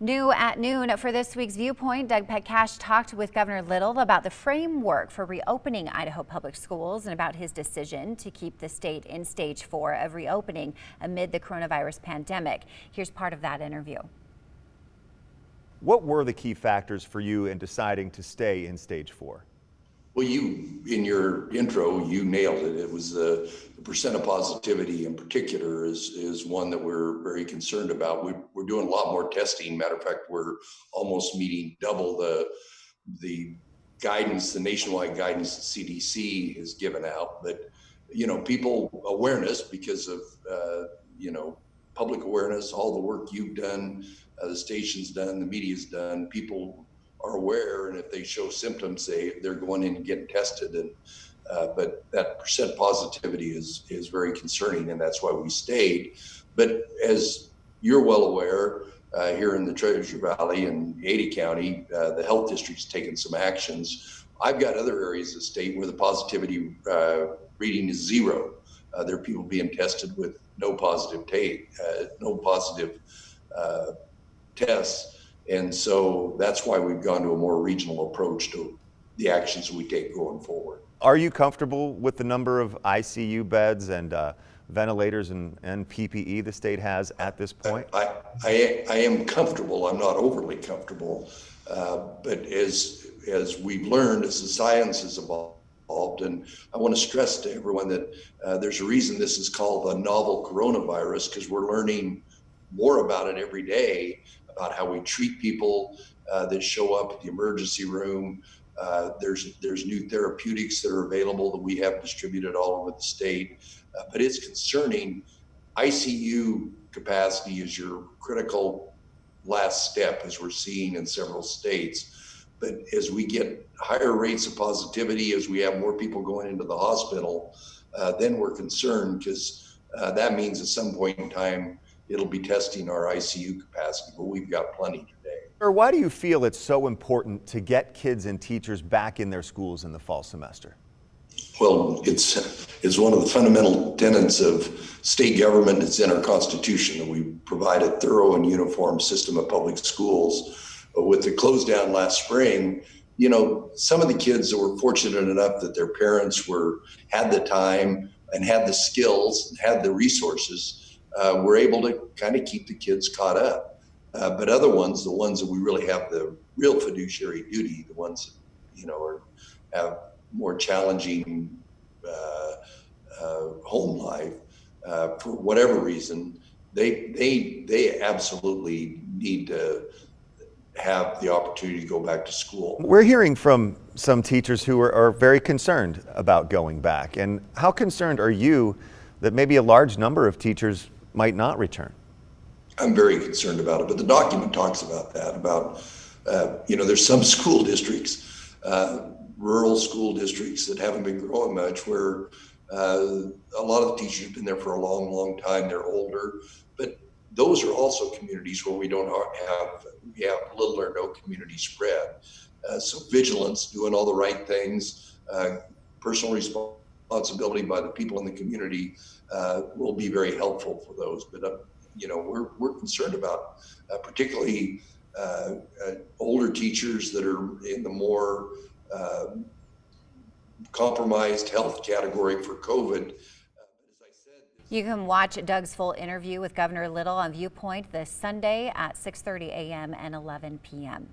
New at noon for this week's Viewpoint, Doug Petcash talked with Governor Little about the framework for reopening Idaho public schools and about his decision to keep the state in stage 4 of reopening amid the coronavirus pandemic. Here's part of that interview. What were the key factors for you in deciding to stay in stage 4? Well, in your intro, you nailed it. It was the percent of positivity in particular is one that we're very concerned about. We're doing a lot more testing. Matter of fact, we're almost meeting double the guidance, the nationwide guidance the CDC has given out. But, people awareness because of, public awareness, all the work you've done, the station's done, the media's done, people are aware, and if they show symptoms, they're going in and getting tested. And but that percent positivity is very concerning, and that's why we stayed. But as you're well aware, here in the Treasure Valley and Ada County, the health district's taken some actions. I've got other areas of the state where the positivity reading is zero. There are people being tested with no positive tests. And so that's why we've gone to a more regional approach to the actions we take going forward. Are you comfortable with the number of ICU beds and ventilators and PPE the state has at this point? I am comfortable. I'm not overly comfortable. But as we've learned, as the science has evolved, and I want to stress to everyone that there's a reason this is called a novel coronavirus, because we're learning more about it every day, about how we treat people that show up at the emergency room. There's new therapeutics that are available that we have distributed all over the state. But it's concerning. ICU capacity is your critical last step, as we're seeing in several states. But as we get higher rates of positivity, as we have more people going into the hospital, then we're concerned, because that means at some point in time, it'll be testing our ICU capacity, but we've got plenty today. Or why do you feel it's so important to get kids and teachers back in their schools in the fall semester? Well, it's one of the fundamental tenets of state government. It's in our Constitution that we provide a thorough and uniform system of public schools. But with the close down last spring, some of the kids that were fortunate enough that their parents had the time and had the skills and had the resources, we're able to kind of keep the kids caught up. But other ones, the ones that we really have the real fiduciary duty, the ones that, have more challenging home life, for whatever reason, they absolutely need to have the opportunity to go back to school. We're hearing from some teachers who are very concerned about going back. And how concerned are you that maybe a large number of teachers might not return? I'm very concerned about it, but the document talks about that, there's some school districts, rural school districts that haven't been growing much, where a lot of the teachers have been there for a long, long time. They're older, but those are also communities where we have little or no community spread. So vigilance, doing all the right things, personal responsibility by the people in the community will be very helpful for those. But we're concerned about particularly older teachers that are in the more compromised health category for COVID. You can watch Doug's full interview with Governor Little on Viewpoint this Sunday at 6:30 a.m. and 11 p.m.